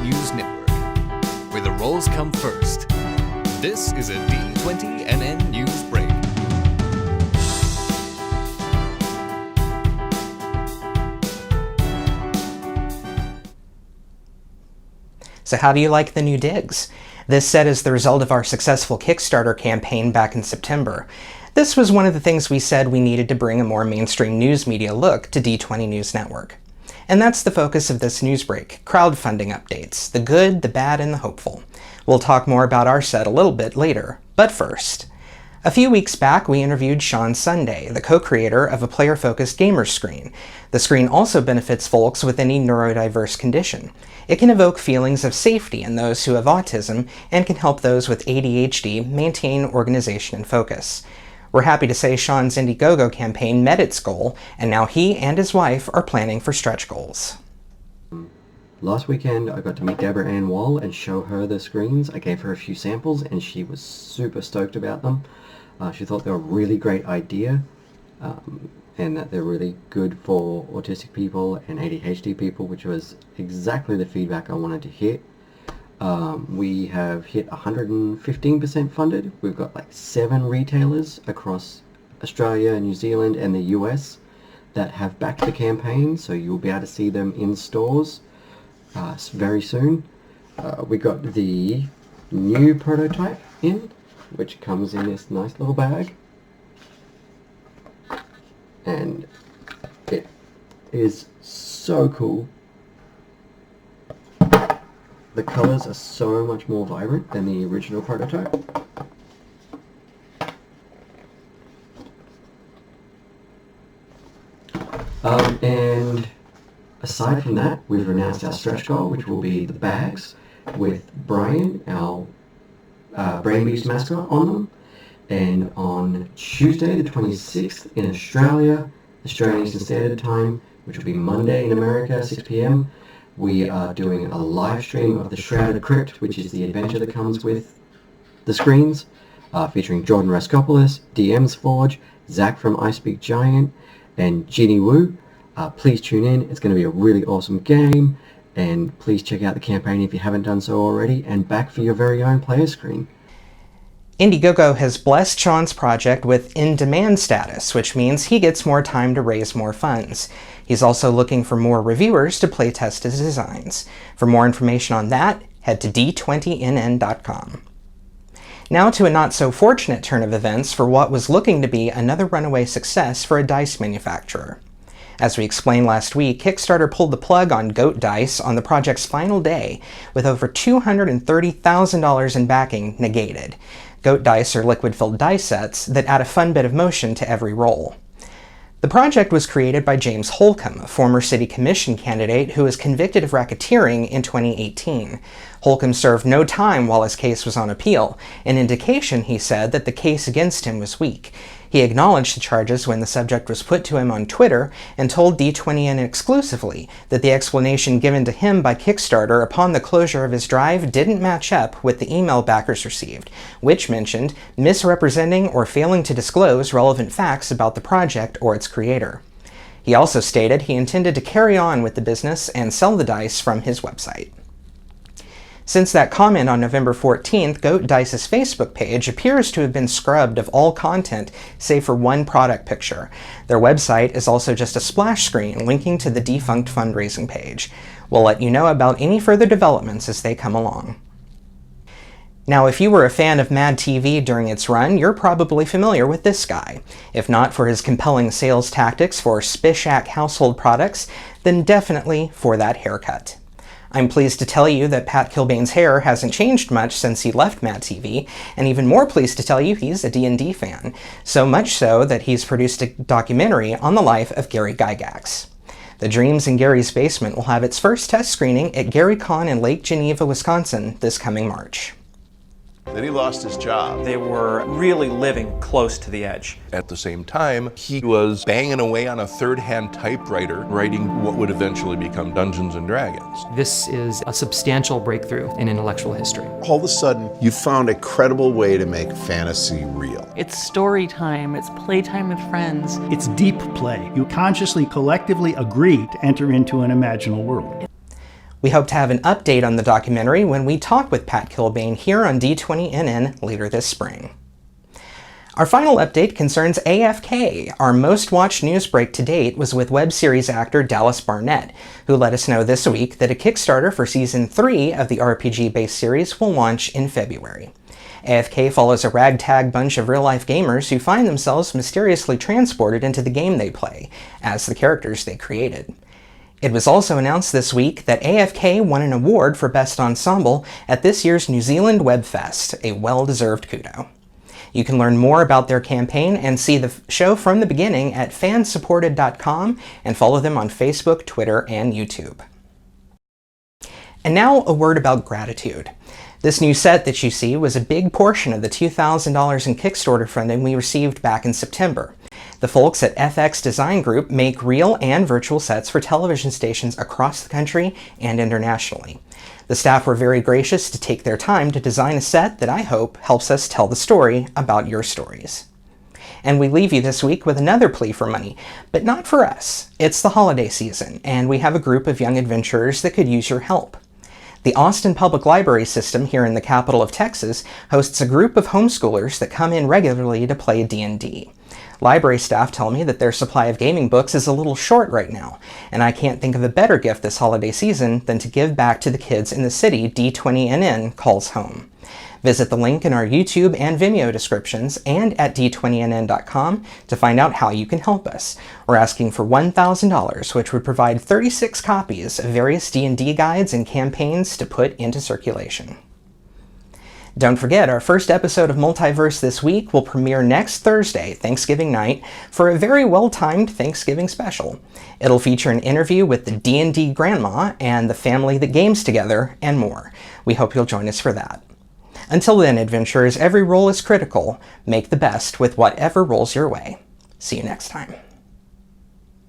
News Network, where the roles come first. This is a D20NN News Break. So how do you like the new digs? This set is the result of our successful Kickstarter campaign back in September. This was one of the things we said we needed to bring a more mainstream news media look to D20 News Network. And that's the focus of this news break, crowdfunding updates, the good, the bad, and the hopeful. We'll talk more about our set a little bit later, but first. A few weeks back, we interviewed Sean Sunday, the co-creator of a player-focused gamer screen. The screen also benefits folks with any neurodiverse condition. It can evoke feelings of safety in those who have autism and can help those with ADHD maintain organization and focus. We're happy to say Sean's Indiegogo campaign met its goal, and now he and his wife are planning for stretch goals. Last weekend I got to meet Deborah Ann Wall and show her the screens. I gave her a few samples and she was super stoked about them. She thought they were a really great idea and that they're really good for autistic people and ADHD people, which was exactly the feedback I wanted to hit. We have hit 115% funded. We've got like 7 retailers across Australia, New Zealand and the US that have backed the campaign, so you'll be able to see them in stores very soon. We got the new prototype in, which comes in this nice little bag, and it is so cool. The colors are so much more vibrant than the original prototype. And aside from that, we've announced our stretch goal, which will be the bags with Brian, our Brain Beast mascot, on them. And on Tuesday the 26th in Australia, Australian Eastern Standard Time, which will be Monday in America, 6 p.m, we are doing a live stream of the Shrouded Crypt, which is the adventure that comes with the screens, featuring Jordan Raskopoulos, DM's Forge, Zach from I Speak Giant, and Ginny Wu. Please tune in. It's going to be a really awesome game, and please check out the campaign if you haven't done so already, and back for your very own player screen. Indiegogo has blessed Sean's project with in-demand status, which means he gets more time to raise more funds. He's also looking for more reviewers to playtest his designs. For more information on that, head to d20nn.com. Now to a not-so-fortunate turn of events for what was looking to be another runaway success for a dice manufacturer. As we explained last week, Kickstarter pulled the plug on Goat Dice on the project's final day, with over $230,000 in backing negated. Goat Dice are liquid-filled dice sets that add a fun bit of motion to every roll. The project was created by James Holcomb, a former city commission candidate who was convicted of racketeering in 2018. Holcomb served no time while his case was on appeal, an indication, he said, that the case against him was weak. He acknowledged the charges when the subject was put to him on Twitter and told D20N exclusively that the explanation given to him by Kickstarter upon the closure of his drive didn't match up with the email backers received, which mentioned misrepresenting or failing to disclose relevant facts about the project or its creator. He also stated he intended to carry on with the business and sell the dice from his website. Since that comment on November 14th, Goat Dice's Facebook page appears to have been scrubbed of all content save for one product picture. Their website is also just a splash screen linking to the defunct fundraising page. We'll let you know about any further developments as they come along. Now, if you were a fan of Mad TV during its run, you're probably familiar with this guy. If not for his compelling sales tactics for Spishak household products, then definitely for that haircut. I'm pleased to tell you that Pat Kilbane's hair hasn't changed much since he left Mad TV, and even more pleased to tell you he's a D&D fan, so much so that he's produced a documentary on the life of Gary Gygax. The Dreams in Gary's Basement will have its first test screening at GaryCon in Lake Geneva, Wisconsin this coming March. Then he lost his job. They were really living close to the edge. At the same time, he was banging away on a third-hand typewriter, writing what would eventually become Dungeons & Dragons. This is a substantial breakthrough in intellectual history. All of a sudden, you found a credible way to make fantasy real. It's story time, it's playtime with friends. It's deep play. You consciously, collectively agree to enter into an imaginal world. We hope to have an update on the documentary when we talk with Pat Kilbane here on D20NN later this spring. Our final update concerns AFK. Our most watched news break to date was with web series actor Dallas Barnett, who let us know this week that a Kickstarter for Season 3 of the RPG-based series will launch in February. AFK follows a ragtag bunch of real-life gamers who find themselves mysteriously transported into the game they play, as the characters they created. It was also announced this week that AFK won an award for Best Ensemble at this year's New Zealand Web Fest, a well-deserved kudo. You can learn more about their campaign and see the show from the beginning at fansupported.com and follow them on Facebook, Twitter, and YouTube. And now a word about gratitude. This new set that you see was a big portion of the $2,000 in Kickstarter funding we received back in September. The folks at FX Design Group make real and virtual sets for television stations across the country and internationally. The staff were very gracious to take their time to design a set that I hope helps us tell the story about your stories. And we leave you this week with another plea for money, but not for us. It's the holiday season, and we have a group of young adventurers that could use your help. The Austin Public Library System here in the capital of Texas hosts a group of homeschoolers that come in regularly to play D&D. Library staff tell me that their supply of gaming books is a little short right now, and I can't think of a better gift this holiday season than to give back to the kids in the city D20NN calls home. Visit the link in our YouTube and Vimeo descriptions and at d20nn.com to find out how you can help us. We're asking for $1,000, which would provide 36 copies of various D&D guides and campaigns to put into circulation. Don't forget, our first episode of Multiverse This Week will premiere next Thursday, Thanksgiving night, for a very well-timed Thanksgiving special. It'll feature an interview with the D&D grandma and the family that games together, and more. We hope you'll join us for that. Until then, adventurers, every roll is critical. Make the best with whatever rolls your way. See you next time.